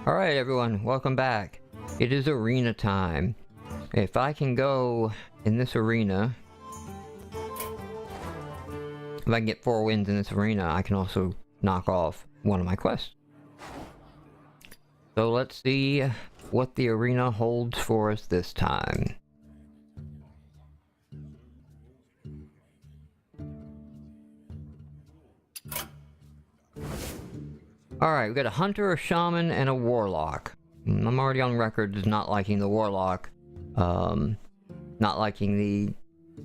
Alright everyone, welcome back. It is arena time. If I can go in this arena, if I can get 4 wins in this arena, I can also knock off one of my quests. So let's see what the arena holds for us this time. Alright, we got a hunter, a shaman, and a warlock. I'm already on record as not liking the warlock. Not liking the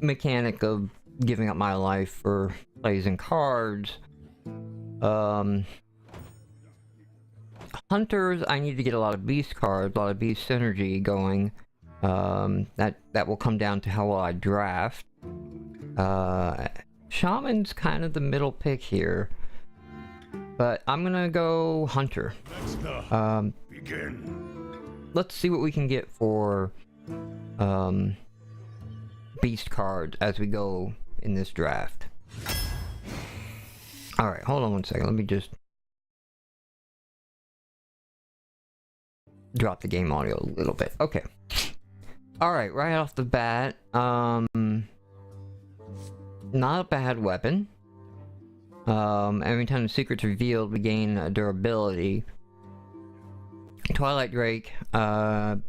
mechanic of giving up my life for plays and cards. Hunters, I need to get a lot of beast cards, a lot of beast synergy going. That will come down to how well I draft. Shaman's kind of the middle pick here. But I'm gonna go hunter. Let's see what we can get for beast cards as we go in this draft. Alright, hold on one second. Let me just drop the game audio a little bit. Okay. Alright, right off the bat, not a bad weapon. Every time the secret's revealed, we gain durability. Twilight Drake can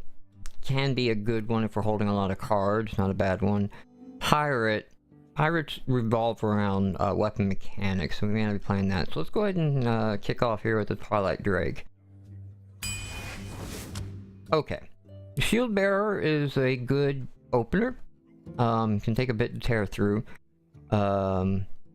be a good one if we're holding a lot of cards, not a bad one. Pirates revolve around weapon mechanics, so we may not be playing that. So let's go ahead and kick off here with the Twilight Drake. Okay. Shield Bearer is a good opener. Can take a bit to tear through.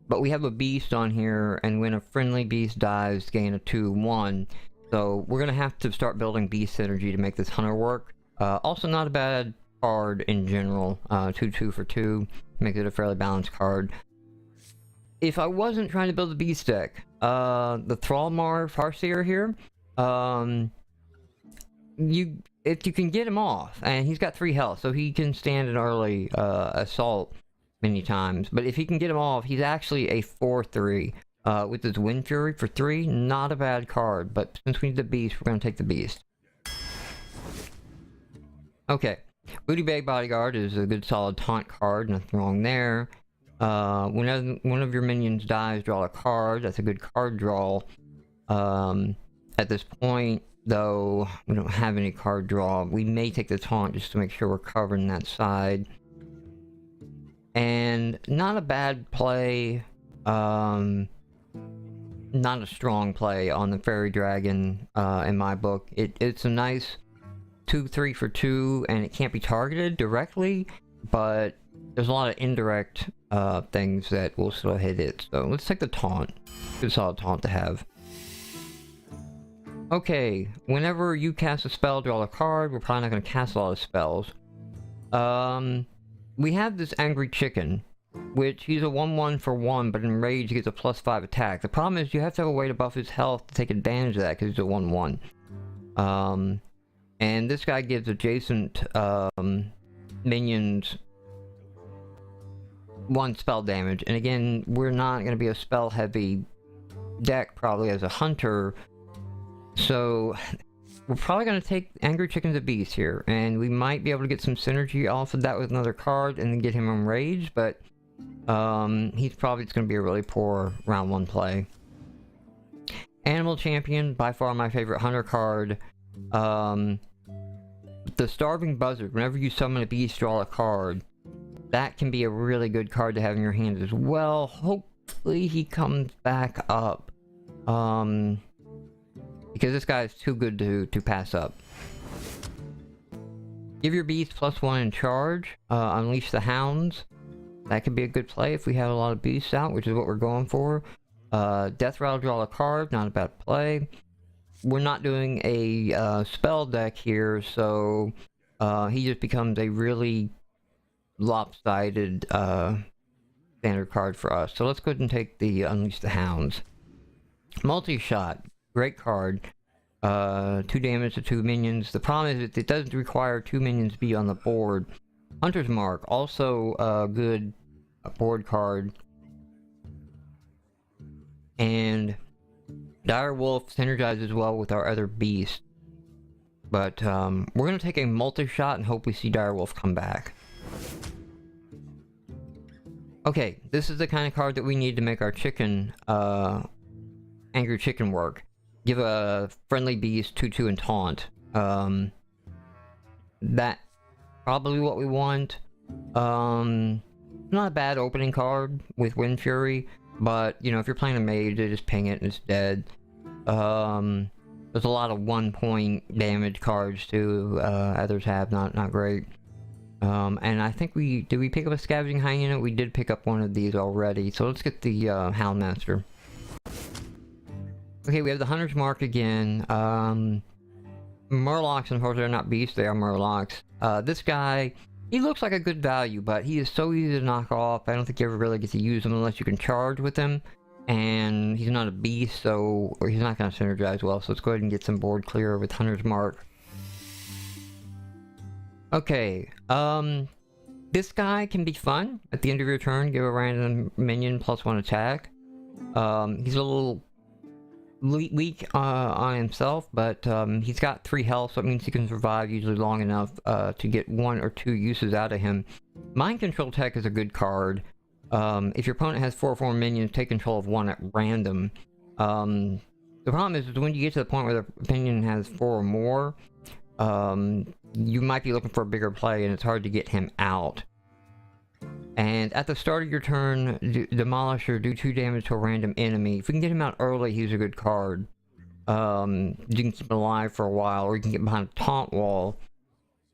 But we have a beast on here, and when a friendly beast dies, gain a 2/1. So we're gonna have to start building beast synergy to make this hunter work. Also not a bad card in general. 2/2 for 2 makes it a fairly balanced card. If I wasn't trying to build a beast deck, the Thrallmar Farseer here, if you can get him off, and he's got 3 health, so he can stand an early assault many times. But if he can get him off, he's actually a 4/3 with his Wind Fury for 3. Not a bad card, but since we need the beast, we're going to take the beast. Okay, Booty Bag Bodyguard is a good solid taunt card, nothing wrong there. Whenever one of your minions dies, draw a card. That's a good card draw. At this point, though, we don't have any card draw. We may take the taunt just to make sure we're covering that side. And not a bad play, not a strong play on the Fairy Dragon in my book. It's a nice 2/3 for 2, and it can't be targeted directly, but there's a lot of indirect things that will still hit it. So let's take the taunt. Good solid taunt to have. Okay, whenever you cast a spell, draw a card. We're probably not going to cast a lot of spells. We have this Angry Chicken, which he's a 1/1 for 1, but in Rage he gets a +5 attack. The problem is you have to have a way to buff his health to take advantage of that, because he's a 1/1. And this guy gives adjacent minions 1 spell damage. And again, we're not going to be a spell-heavy deck, probably, as a hunter. So we're probably going to take Angry Chicken to Beast here, and we might be able to get some synergy off of that with another card and then get him on Rage, but he's probably just going to be a really poor round 1 play. Animal Champion, by far my favorite hunter card. The Starving Buzzard, whenever you summon a beast, draw a card. That can be a really good card to have in your hand as well. Hopefully he comes back up. Because this guy is too good to pass up. Give your beast +1 in charge. Unleash the Hounds. That could be a good play if we have a lot of beasts out, which is what we're going for. Death Rattle, draw a card. Not a bad play. We're not doing a spell deck here, so he just becomes a really lopsided standard card for us. So let's go ahead and take the Unleash the Hounds. Multi-Shot. Great card. 2 damage to 2 minions. The problem is it doesn't require 2 minions to be on the board. Hunter's Mark, also a good board card. And Dire Wolf synergizes well with our other beasts. But we're gonna take a multi-shot and hope we see Direwolf come back. Okay, this is the kind of card that we need to make our chicken, Angry Chicken work. Give a friendly beast 2/2 and taunt. That probably what we want. Not a bad opening card with Wind Fury, but you know, if you're playing a mage, they just ping it and it's dead. There's a lot of 1-point damage cards too. Others have not great. And I think did we pick up a Scavenging Hyena? We did pick up one of these already. So let's get the Houndmaster. Okay, we have the Hunter's Mark again. Murlocs, unfortunately, are not beasts, they are Murlocs. This guy, he looks like a good value, but he is so easy to knock off. I don't think you ever really get to use him unless you can charge with him. And he's not a beast, so he's not going to synergize well. So let's go ahead and get some board clear with Hunter's Mark. Okay, this guy can be fun. At the end of your turn, give a random minion +1 attack. He's a little weak on himself, but he's got 3 health, so it means he can survive usually long enough to get 1 or 2 uses out of him. Mind Control Tech is a good card. If your opponent has 4/4 minions, take control of 1 at random. The problem is when you get to the point where the minion has 4 or more, you might be looking for a bigger play and it's hard to get him out. And at the start of your turn, Demolisher, do 2 damage to a random enemy. If we can get him out early, he's a good card. You can keep him alive for a while, or you can get behind a taunt wall.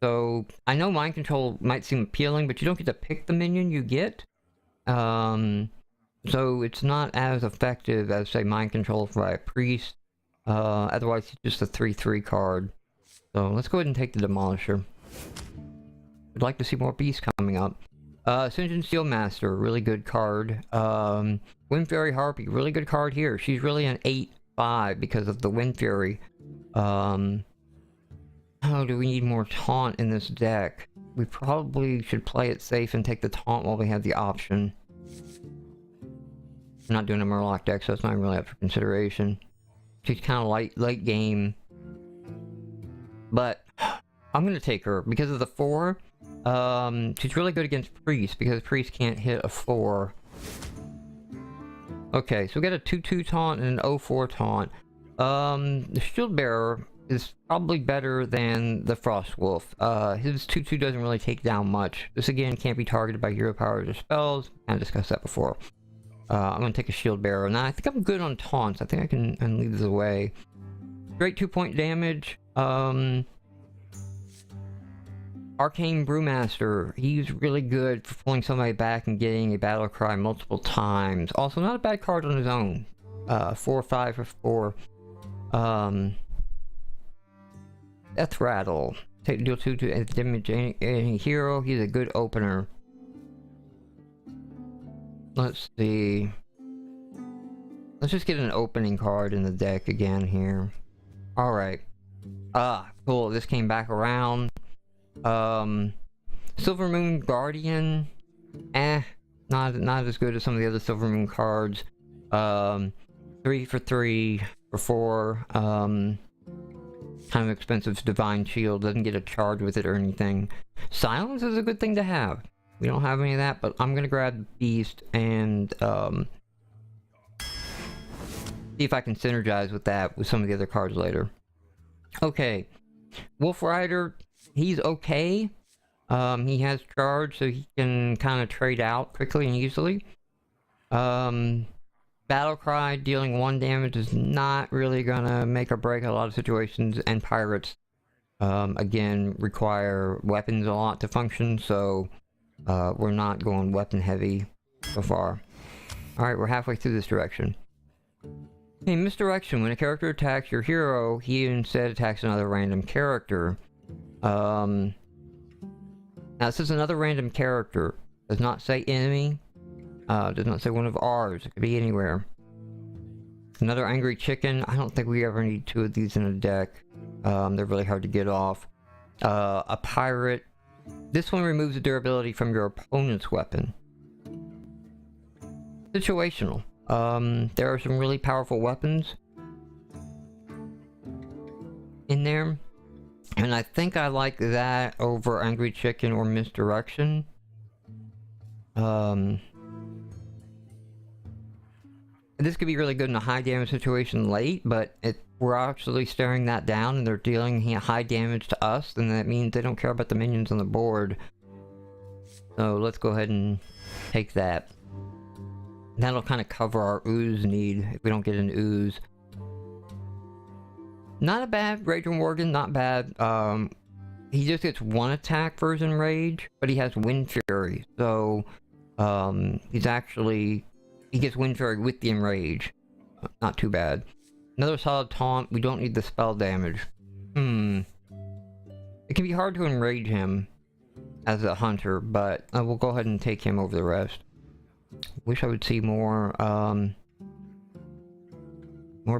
So, I know Mind Control might seem appealing, but you don't get to pick the minion you get. So it's not as effective as, say, Mind Control by a Priest. Otherwise, it's just a 3/3 card. So, let's go ahead and take the Demolisher. I'd like to see more beasts coming up. Sinjin Steelmaster, really good card. Wind Fury Harpy, really good card here. She's really an 8/5 because of the Wind Fury. Oh, do we need more taunt in this deck? We probably should play it safe and take the taunt while we have the option. I'm not doing a Murloc deck, so it's not really up for consideration. She's kind of late game. But I'm gonna take her because of the 4. She's really good against Priest because Priest can't hit a 4. Okay, so we got a 2/2 taunt and an 0/4 taunt. The Shield Bearer is probably better than the Frost Wolf. His 2/2 doesn't really take down much. This again can't be targeted by hero powers or spells. I discussed that before. I'm gonna take a Shield Bearer. Now I think I'm good on taunts. I think I can leave this away. Great 2-point damage. Arcane Brewmaster, he's really good for pulling somebody back and getting a battle cry multiple times. Also, not a bad card on his own. 4/5 for 4. Death Rattle. Deal 2 to damage any hero. He's a good opener. Let's see. Let's just get an opening card in the deck again here. Alright. Cool. This came back around. Silver Moon Guardian, not as good as some of the other Silver Moon cards. 3 for 3 for 4. Kind of expensive Divine Shield, doesn't get a charge with it or anything. Silence is a good thing to have. We don't have any of that, but I'm gonna grab Beast and see if I can synergize with that with some of the other cards later. Okay, Wolf Rider. He's okay. He has charge, so he can kind of trade out quickly and easily. Battlecry, dealing 1 damage is not really gonna make or break a lot of situations, and Pirates, again, require weapons a lot to function, so we're not going weapon heavy so far. Alright, we're halfway through this direction. Okay, misdirection. When a character attacks your hero, he instead attacks another random character. Now this is another random character. Does not say enemy. Does not say one of ours. It could be anywhere. Another Angry Chicken. I don't think we ever need 2 of these in a deck. They're really hard to get off. A Pirate. This one removes the durability from your opponent's weapon. Situational. There are some really powerful weapons in there. And I think I like that over Angry Chicken or Misdirection. This could be really good in a high damage situation late, but if we're actually staring that down and they're dealing high damage to us, then that means they don't care about the minions on the board. So let's go ahead and take that. That'll kind of cover our ooze need if we don't get an ooze. Not a bad Rage and Worgen, not bad. He just gets one attack versus Rage, but he has Wind Fury, so he gets Wind Fury with the Enrage. Not too bad. Another solid taunt. We don't need the spell damage. It can be hard to enrage him as a hunter, but we'll go ahead and take him over the rest. Wish I would see more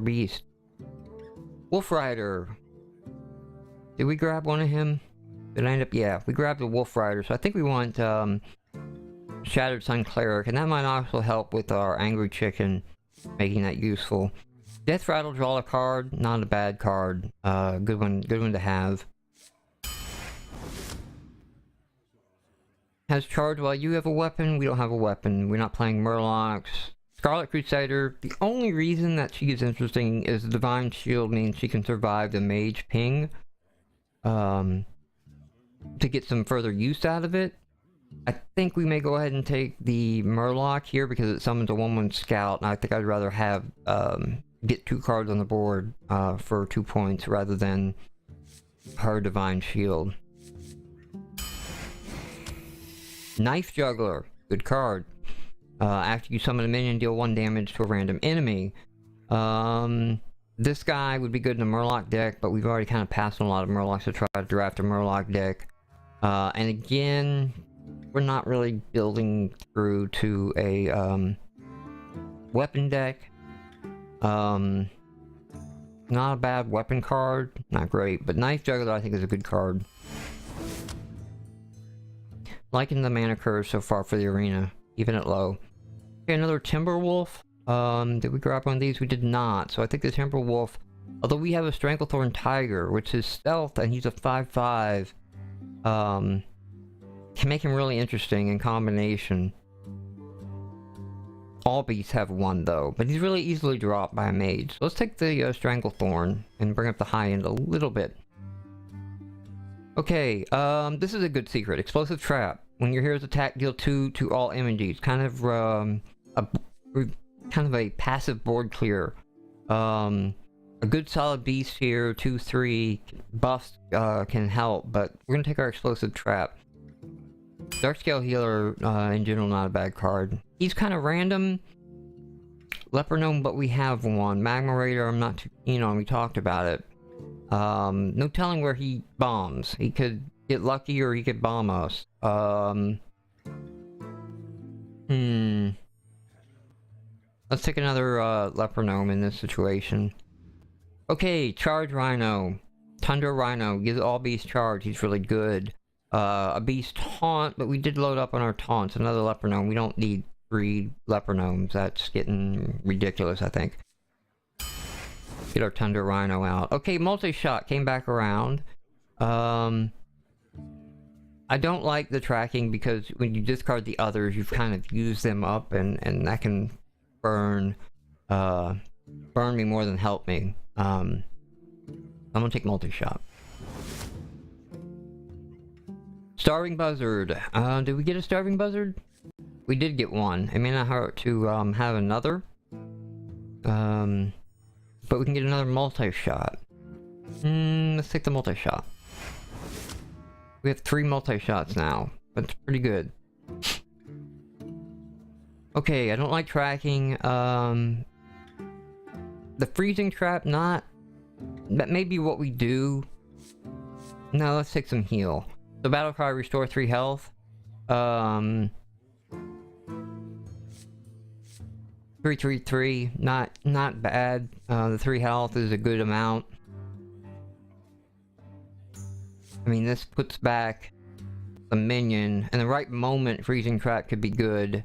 beast. Wolf Rider. Did we grab one of him? Did I end up? Yeah, we grabbed the Wolf Rider. So I think we want Shattered Sun Cleric, and that might also help with our Angry Chicken, making that useful. Death Rattle, draw a card. Not a bad card. Good one to have. Has charge while you have a weapon. We don't have a weapon. We're not playing Murlocs. Scarlet Crusader. The only reason that she is interesting is the Divine Shield means she can survive the Mage Ping. To get some further use out of it. I think we may go ahead and take the Murloc here because it summons a 1/1 scout, and I think I'd rather have get 2 cards on the board for 2 points rather than her Divine Shield. Knife Juggler, good card. After you summon a minion, deal 1 damage to a random enemy. This guy would be good in a Murloc deck, but we've already kind of passed on a lot of Murlocs to try to draft a Murloc deck. And again, we're not really building through to a weapon deck. Not a bad weapon card, not great, but Knife Juggler I think is a good card. Liking the mana curve so far for the arena, even at low. Okay, another Timberwolf. Did we grab one of these? We did not. So I think the Timberwolf, although we have a Stranglethorn Tiger, which is stealth, and he's a 5/5, can make him really interesting in combination. All beasts have 1 though, but he's really easily dropped by a mage. So let's take the Stranglethorn and bring up the high end a little bit. Okay, this is a good secret. Explosive Trap. When your heroes attack, deal 2 to all images. Kind of a passive board clear. A good solid beast here, 2/3 buffs can help, but we're gonna take our Explosive Trap. Darkscale Healer, in general, not a bad card. He's kind of random. Leper Gnome, but we have one. Magma Raider, I'm not too keen on. We talked about it. No telling where he bombs. He could get lucky or he could bomb us. Let's take another Leper Gnome in this situation. Okay, Charge Rhino. Tundra Rhino. Gives all beasts charge. He's really good. A beast taunt, but we did load up on our taunts. Another Leper Gnome. We don't need 3 Leper Gnomes. That's getting ridiculous, I think. Get our Tundra Rhino out. Okay, Multi-Shot came back around. I don't like the tracking because when you discard the others, you've kind of used them up, and that can burn me more than help me. I'm gonna take Multi-Shot. Starving Buzzard. Did we get a Starving Buzzard? We did get one. It may not hurt to have another. But we can get another Multi-Shot. Let's take the Multi-Shot. We have 3 Multi-Shots now. That's pretty good. Okay, I don't like tracking. The Freezing Trap, not... That may be what we do. No, let's take some heal. So Battle Cry, restore 3 health. 333, not bad. The 3 health is a good amount. I mean, this puts back the minion, and the right moment Freezing Trap could be good.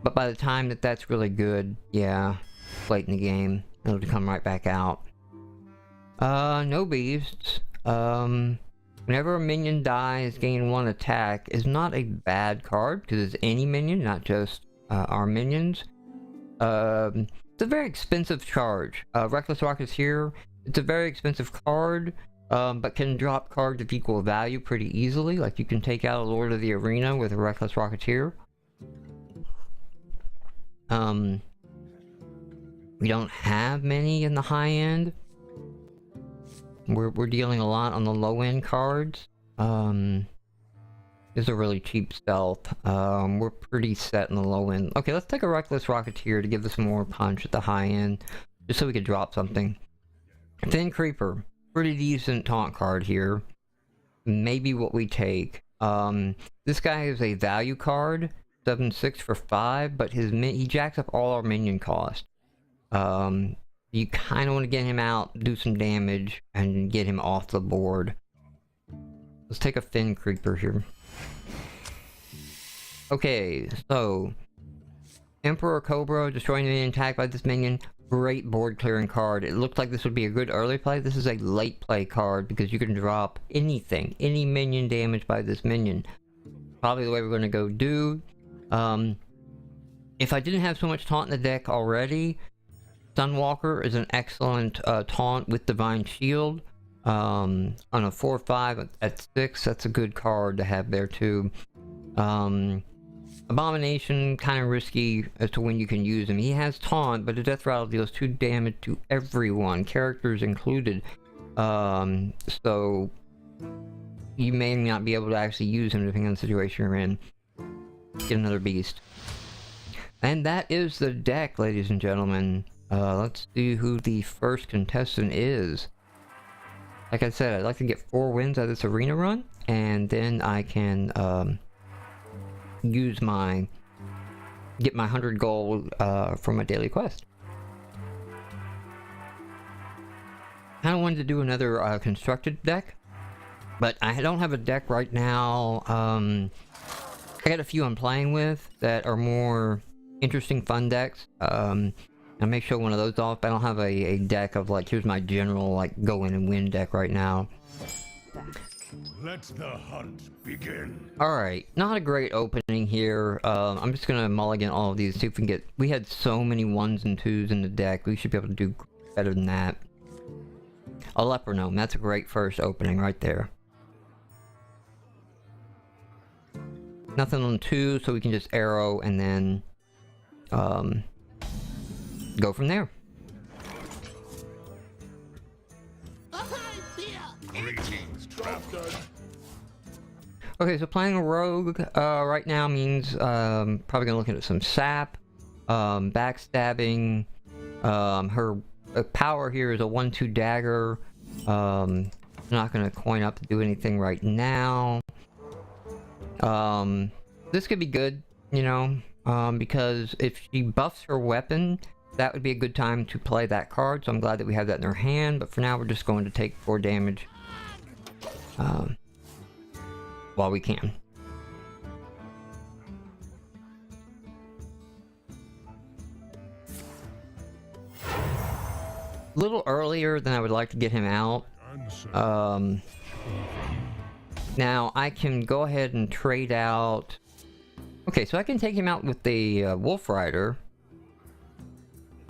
But by the time that that's really good, yeah, late in the game, it'll come right back out. No beasts. Whenever a minion dies, gain 1 attack is not a bad card, because it's any minion, not just our minions. It's a very expensive charge. Reckless Rocketeer, it's a very expensive card, but can drop cards of equal value pretty easily. Like, you can take out a Lord of the Arena with a Reckless Rocketeer. We don't have many in the high end. We're dealing a lot on the low end cards. This is a really cheap stealth. We're pretty set in the low end. Okay, let's take a Reckless Rocketeer to give us more punch at the high end, just so we could drop something. Thin Creeper, pretty decent taunt card here. Maybe what we take. This guy is a value card, 7/6 for 5, but he jacks up all our minion cost. You kind of want to get him out, do some damage, and get him off the board. Let's take a Thin Creeper here. Okay, so Emperor Cobra, destroying the minion attacked by this minion. Great board clearing card. It looks like this would be a good early play. This is a late play card because you can drop anything, any minion damage by this minion. Probably the way we're going to go do. If I didn't have so much taunt in the deck already, Sunwalker is an excellent taunt with Divine Shield. On a 4/5 at 6, that's a good card to have there too. Abomination, kind of risky as to when you can use him. He has taunt, but a death rattle deals 2 damage to everyone, characters included. So you may not be able to actually use him depending on the situation you're in. Get another beast. And that is the deck, ladies and gentlemen. Let's see who the first contestant is. Like I said, I'd like to get 4 wins out of this arena run, and then I can get my 100 gold for my daily quest. I wanted to do another constructed deck, but I don't have a deck right now. I got a few I'm playing with that are more interesting, fun decks. I may show one of those off, but I don't have a deck of like, here's my general like go in and win deck right now. Let the hunt begin. Alright, not a great opening here. I'm just gonna mulligan all of these, see if we can get... We had so many 1s and 2s in the deck, we should be able to do better than that. A Leper Gnome, that's a great first opening right there. Nothing on 2, so we can just arrow and then go from there. Greetings, traveler. Okay, so playing a rogue right now means probably gonna look at some sap, backstabbing. Her power here is a 1/2 dagger. Not gonna coin up to do anything right now. This could be good, you know, because if she buffs her weapon, that would be a good time to play that card, so I'm glad that we have that in our hand, but for now we're just going to take 4 damage while we can. A little earlier than I would like to get him out. Now I can go ahead and trade out... Okay, so I can take him out with the Wolf Rider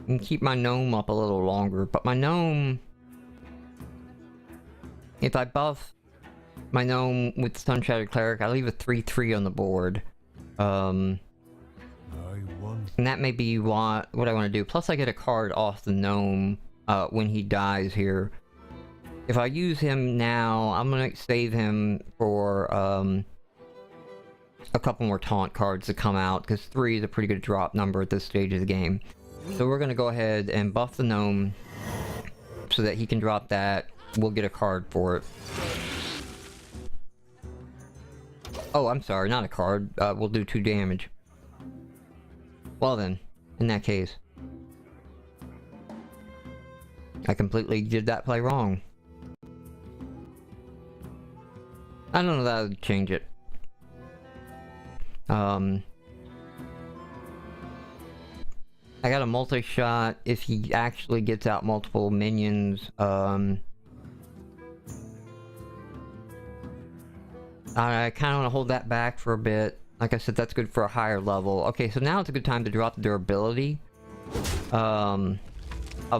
and keep my gnome up a little longer, but my gnome... If I buff my gnome with Sun-Shattered Cleric, I leave a 3/3 on the board. And that may be what I want to do. Plus I get a card off the gnome when he dies here. If I use him now, I'm gonna save him for a couple more taunt cards to come out, because 3 is a pretty good drop number at this stage of the game. So we're gonna go ahead and buff the gnome so that he can drop that. We'll get a card for it. Oh, I'm sorry, not a card. We'll do 2 damage. Well then, in that case, I completely did that play wrong. I don't know that I would change it. I got a multi-shot if he actually gets out multiple minions. I kind of want to hold that back for a bit. Like I said, that's good for a higher level. Okay, so now it's a good time to drop the durability of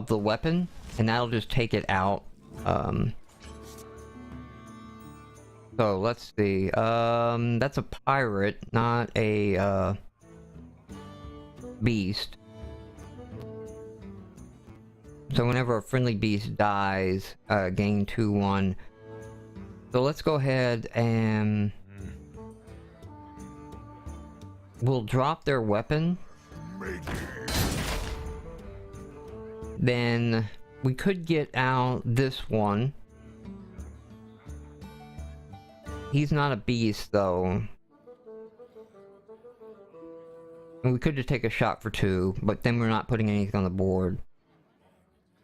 the weapon, and that'll just take it out. So let's see. That's a pirate, not a beast. So whenever a friendly beast dies, gain 2/1. So let's go ahead and we'll drop their weapon. Then we could get out this one. He's not a beast though. And we could just take a shot for 2, but then we're not putting anything on the board.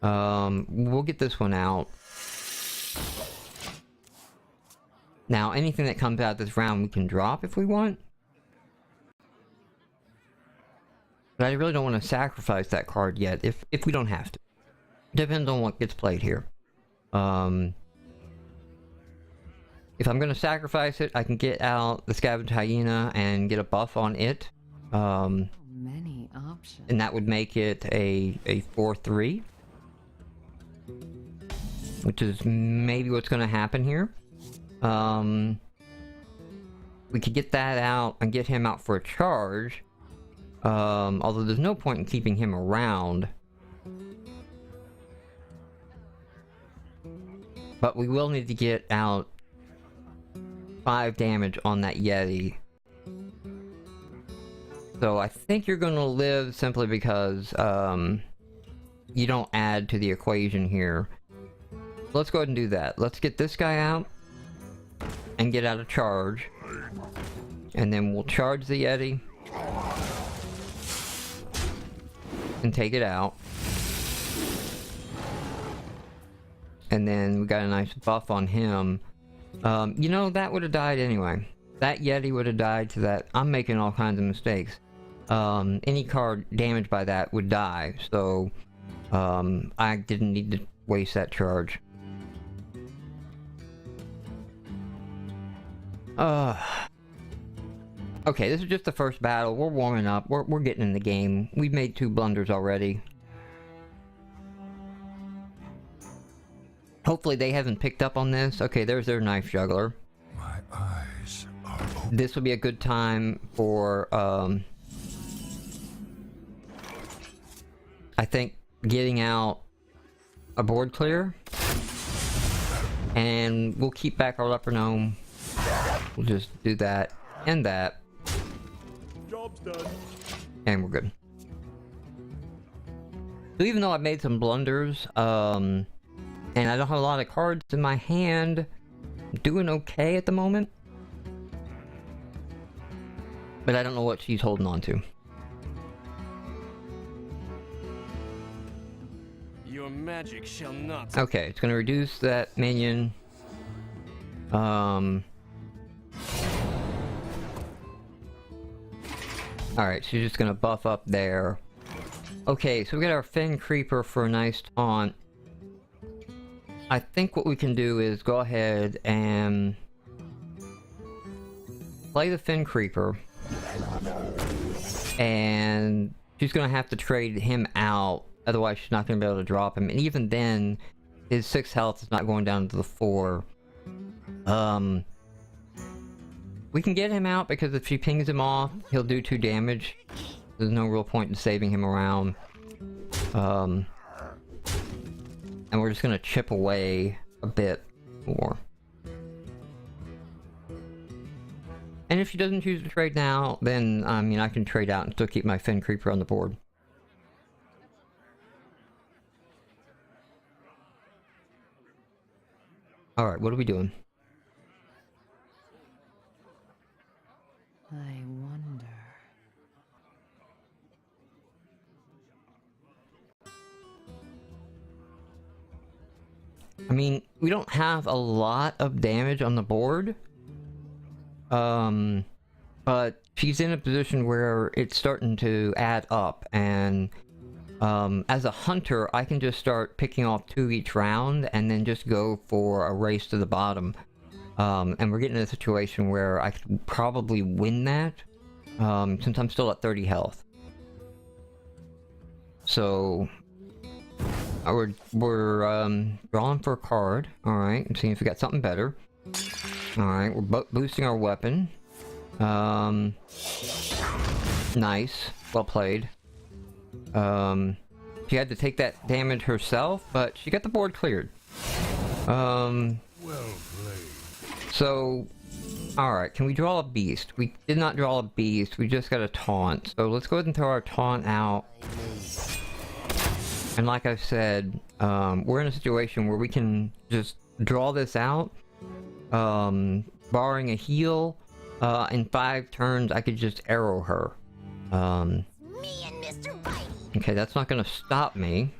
We'll get this one out. Now, anything that comes out this round we can drop if we want. But I really don't want to sacrifice that card yet, if we don't have to. Depends on what gets played here. If I'm gonna sacrifice it, I can get out the Scavenged Hyena and get a buff on it. Many options. And that would make it a 4/3. Which is maybe what's gonna happen here. We could get that out and get him out for a charge. Although there's no point in keeping him around. But we will need to get out 5 damage on that Yeti. So I think you're gonna live simply because, you don't add to the equation here. Let's go ahead and do that. Let's get this guy out and get out a charge. And then we'll charge the Yeti and take it out. And then we got a nice buff on him. You know, that would have died anyway. That Yeti would have died to that. I'm making all kinds of mistakes. Any card damaged by that would die. So, I didn't need to waste that charge. Okay, this is just the first battle. We're warming up. We're getting in the game. We've made 2 blunders already. Hopefully they haven't picked up on this. Okay, there's their knife juggler. My eyes are open. This would be a good time for, I think getting out a board clear. And we'll keep back our leper gnome. We'll just do that and that. Job's done. And we're good. So even though I've made some blunders, and I don't have a lot of cards in my hand, I'm doing okay at the moment. But I don't know what she's holding on to. Your magic shall not. Okay, it's gonna reduce that minion. Alright, she's just gonna buff up there. Okay, so we got our Fen Creeper for a nice taunt. I think what we can do is go ahead and play the Fen Creeper. And she's gonna have to trade him out, otherwise she's not gonna be able to drop him. And even then, his 6 health is not going down to the 4. We can get him out because if she pings him off, he'll do 2 damage. There's no real point in saving him around. And we're just gonna chip away a bit more. And if she doesn't choose to trade now, then, I mean, I can trade out and still keep my Fen Creeper on the board. Alright, what are we doing? I wonder. I mean, we don't have a lot of damage on the board. But she's in a position where it's starting to add up, and as a hunter, I can just start picking off 2 each round, and then just go for a race to the bottom. And we're getting in a situation where I could probably win that, since I'm still at 30 health. So we're drawing for a card. All right, and seeing if we got something better. All right, we're boosting our weapon. Nice, well played. She had to take that damage herself, but she got the board cleared. Well played. So, alright, can we draw a beast? We did not draw a beast, we just got a taunt. So let's go ahead and throw our taunt out. And like I said, we're in a situation where we can just draw this out. Barring a heal, in 5 turns I could just arrow her. Me and Mr. Whitey. Okay, that's not gonna stop me.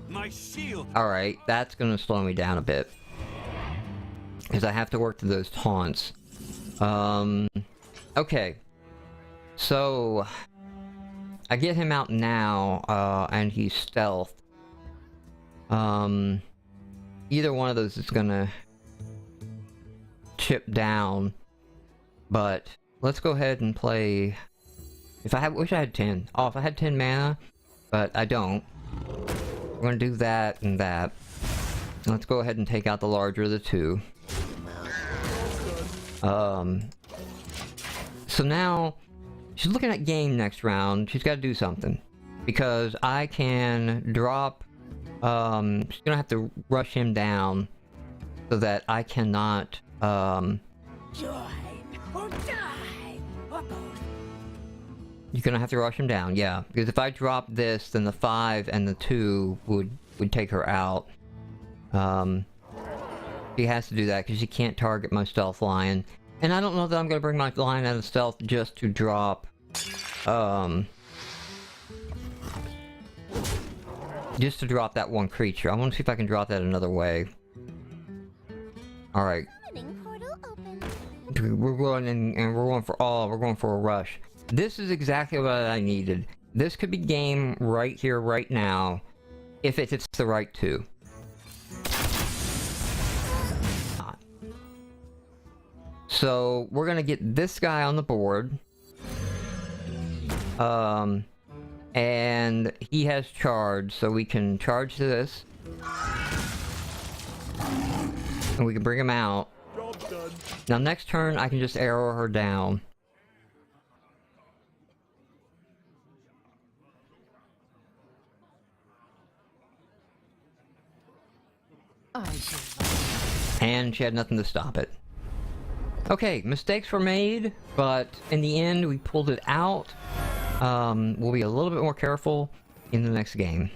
My shield. Alright, that's gonna slow me down a bit. Because I have to work through those taunts. Okay. So, I get him out now, and he's stealth. Either one of those is gonna chip down. But, let's go ahead and play... wish I had 10. Oh, if I had 10 mana, but I don't. We're gonna do that and that. Let's go ahead and take out the larger of the two. So now, she's looking at game next round. She's gotta do something. Because I can drop... she's gonna have to rush him down. So that I cannot, Join or die, or both. You're gonna have to rush him down, yeah. Because if I drop this, then the 5 and the 2 would take her out. She has to do that because she can't target my stealth lion. And I don't know that I'm gonna bring my lion out of stealth just to drop... just to drop that one creature. I want to see if I can drop that another way. Alright. Portal open. We're going in, and we're going for a rush. This is exactly what I needed. This could be game right here, right now, if it hits the right 2. So, we're gonna get this guy on the board. And he has charge, so we can charge this. And we can bring him out. Job done. Now next turn, I can just arrow her down. And she had nothing to stop it. Okay, mistakes were made, but in the end, we pulled it out. We'll be a little bit more careful in the next game.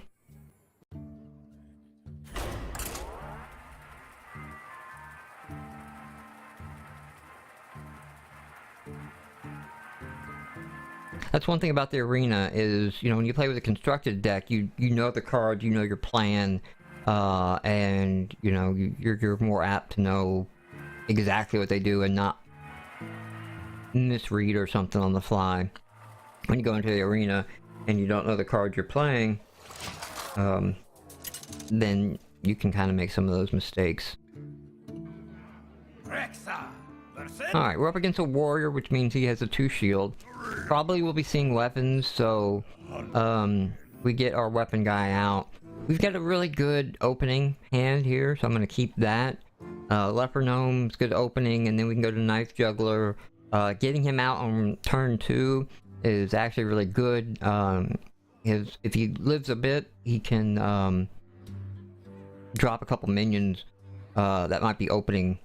That's one thing about the arena is, you know, when you play with a constructed deck, you know the cards, you know your plan, and, you know, you're more apt to know exactly what they do and not misread or something on the fly. When you go into the arena and you don't know the cards you're playing, then you can kind of make some of those mistakes. Alright, we're up against a warrior, which means he has a 2 shield. Probably will be seeing weapons, so we get our weapon guy out. We've got a really good opening hand here, so I'm going to keep that. Leper Gnome's good opening, and then we can go to Knife Juggler. Getting him out on turn 2 is actually really good. If he lives a bit, he can drop a couple minions that might be opening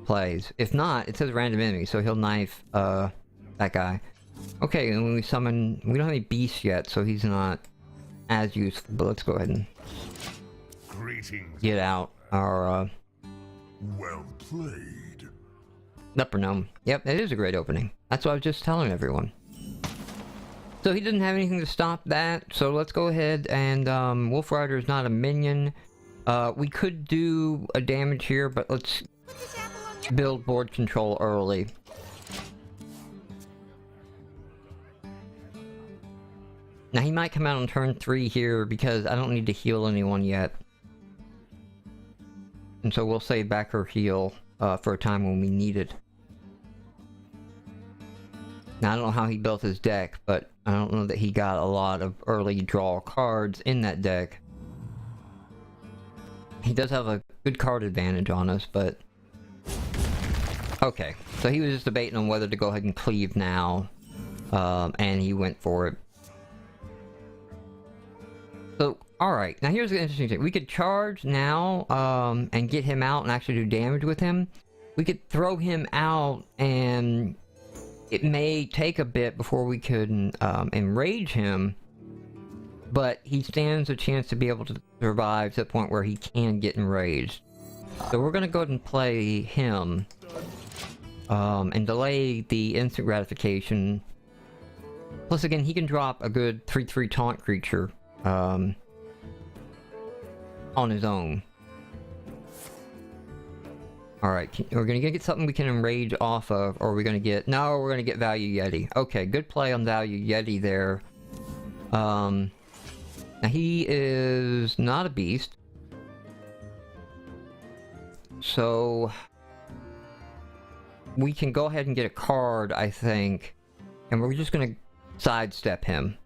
plays. If not, it says random enemy, so he'll knife that guy. Okay, and when we summon... we don't have any beasts yet, so he's not as useful, but let's go ahead and Greetings. get out our Well played. Leper Gnome. Yep, it is a great opening. That's what I was just telling everyone. So he didn't have anything to stop that, so let's go ahead and Wolf Rider is not a minion. We could do a damage here, but let's build board control early. Now he might come out on turn 3 here because I don't need to heal anyone yet. and so we'll save back her heal for a time when we need it. Now, I don't know how he built his deck, but I don't know that he got a lot of early draw cards in that deck. He does have a good card advantage on us, but... Okay, so he was just debating on whether to go ahead and cleave now, and he went for it. So, alright, now here's the interesting thing. We could charge now, and get him out and actually do damage with him. We could throw him out, and it may take a bit before we could enrage him, but he stands a chance to be able to survive to the point where he can get enraged. So we're gonna go ahead and play him, and delay the instant gratification. Plus again, he can drop a good 3/3 taunt creature, on his own. Alright, we're gonna get something we can enrage off of, or we're gonna get... No, we're gonna get Value Yeti. Okay, good play on Value Yeti there. Now he is not a beast. So... we can go ahead and get a card, I think. And we're just gonna sidestep him.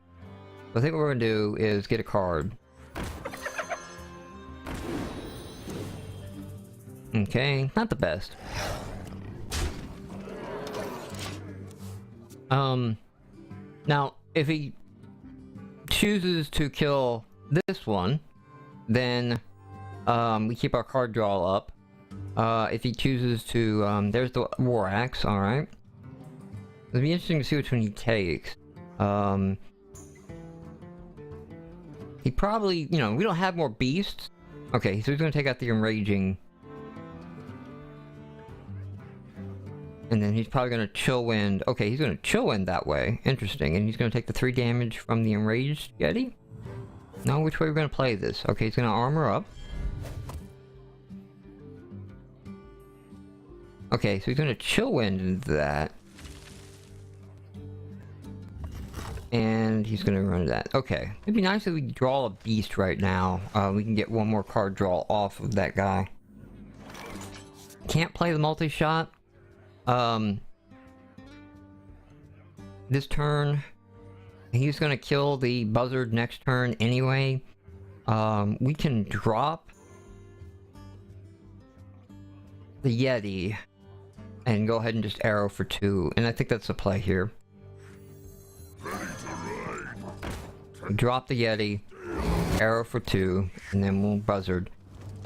So I think what we're gonna do is get a card. Okay, not the best. Now, if he chooses to kill this one, then, we keep our card draw up. If he chooses to, there's the War Axe, alright. It'll be interesting to see which one he takes. He probably, you know, we don't have more beasts. Okay, so he's gonna take out the Enraging. And then he's probably gonna Chill Wind. Okay, he's gonna Chill Wind that way. Interesting. And he's gonna take the 3 damage from the Enraged Yeti? No, which way we're gonna play this? Okay, he's gonna armor up. Okay, so he's gonna Chill Wind into that. And he's gonna run that. Okay. It'd be nice if we draw a beast right now. We can get one more card draw off of that guy. Can't play the multi-shot. This turn, he's gonna kill the buzzard next turn anyway. We can drop the Yeti and go ahead and just arrow for 2, and I think that's the play here. Drop the Yeti, arrow for 2, and then we'll buzzard.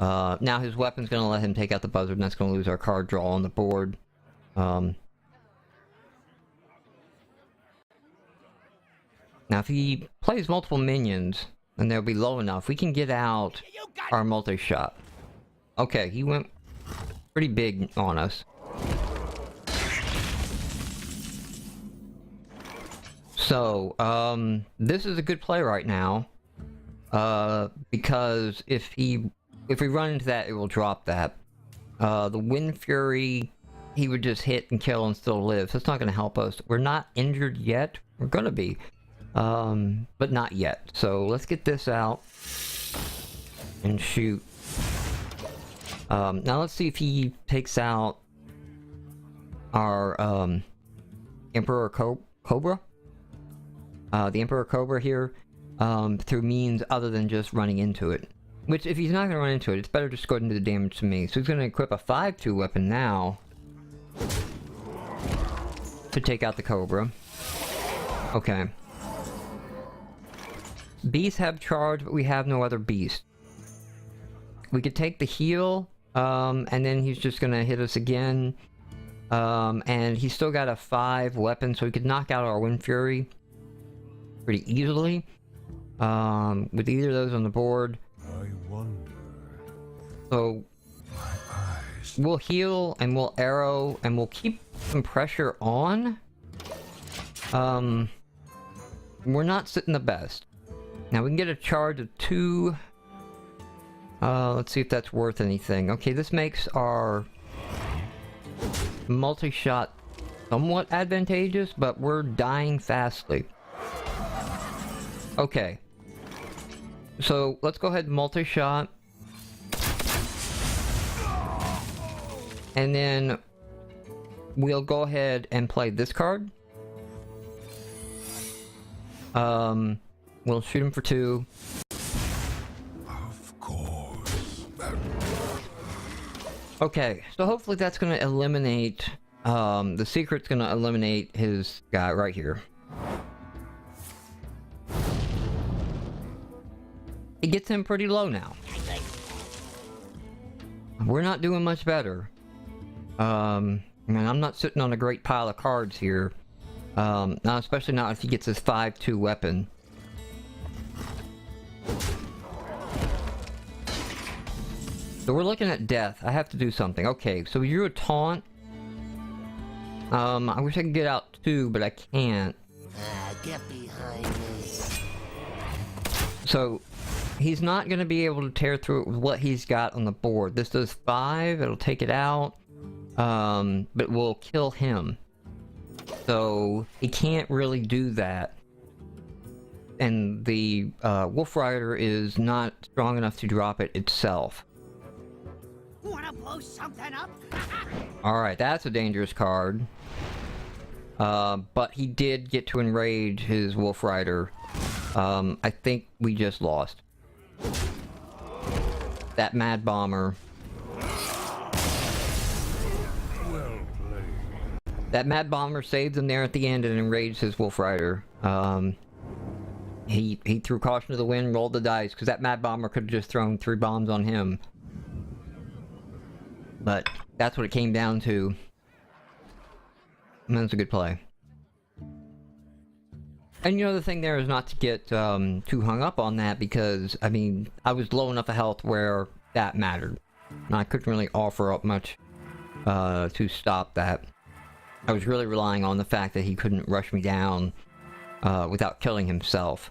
Now his weapon's gonna let him take out the buzzard, and that's gonna lose our card draw on the board. Now if he plays multiple minions, and they'll be low enough, we can get out our multi-shot. Okay, he went pretty big on us. So, this is a good play right now, because if we run into that, it will drop that. The Wind Fury, he would just hit and kill and still live, so it's not going to help us. We're not injured yet. We're going to be, but not yet. So let's get this out and shoot. Now let's see if he takes out our Emperor Cobra. The Emperor Cobra here, through means other than just running into it. Which, if he's not going to run into it, it's better just go ahead and do the damage to me. So he's going to equip a 5/2 weapon now to take out the Cobra. Okay. Beasts have charge, but we have no other beast. We could take the heal, and then he's just going to hit us again. And he's still got a 5 weapon, so he could knock out our Wind Fury pretty easily. With either of those on the board. I wonder. So we'll heal and we'll arrow and we'll keep some pressure on. We're not sitting the best. Now we can get a charge of 2. Let's see if that's worth anything. Okay, this makes our multi-shot somewhat advantageous, but we're dying fastly. Okay. So let's go ahead and multi-shot. And then we'll go ahead and play this card. We'll shoot him for 2. Of course. Okay, so hopefully that's gonna eliminate, the secret's gonna eliminate his guy right here. It gets him pretty low now. We're not doing much better. I mean, I'm not sitting on a great pile of cards here. Not especially not if he gets his 5-2 weapon. So we're looking at death. I have to do something. Okay, so you're a taunt. I wish I could get out 2, but I can't. Get behind me. So he's not going to be able to tear through it with what he's got on the board. This does 5. It'll take it out. But will kill him. So he can't really do that. And the Wolf Rider is not strong enough to drop it itself. Wanna blow something up? Alright, that's a dangerous card. But he did get to enrage his Wolf Rider. I think we just lost. That Mad Bomber. Well played. That Mad Bomber saved him there at the end and enraged his Wolf Rider. He threw caution to the wind, rolled the dice, because that Mad Bomber could have just thrown 3 bombs on him. But that's what it came down to. And that's a good play. And you know, the thing there is not to get too hung up on that, because, I mean, I was low enough of health where that mattered. And I couldn't really offer up much to stop that. I was really relying on the fact that he couldn't rush me down without killing himself.